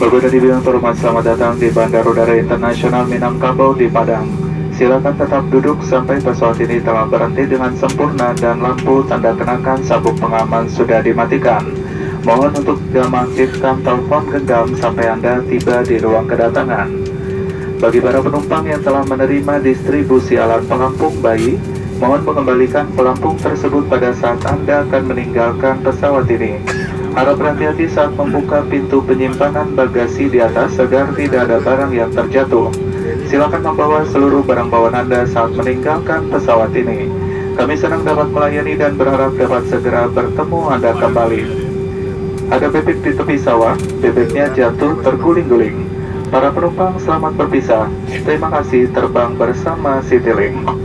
Bapak dan Ibu yang terhormat, selamat datang di Bandara Udara Internasional Minangkabau di Padang. Silakan tetap duduk sampai pesawat ini telah berhenti dengan sempurna dan lampu tanda kenakan sabuk pengaman sudah dimatikan. Mohon untuk tidak mengaktifkan telepon genggam sampai Anda tiba di ruang kedatangan. Bagi para penumpang yang telah menerima distribusi alat pelampung bayi, mohon mengembalikan pelampung tersebut pada saat Anda akan meninggalkan pesawat ini. Harap berhati-hati saat membuka pintu penyimpanan bagasi di atas agar tidak ada barang yang terjatuh. Silakan membawa seluruh barang bawaan Anda saat meninggalkan pesawat ini. Kami senang dapat melayani dan berharap dapat segera bertemu Anda kembali. Ada bebek di tepi sawah, bebeknya jatuh terguling-guling. Para penumpang selamat berpisah. Terima kasih terbang bersama Citylink.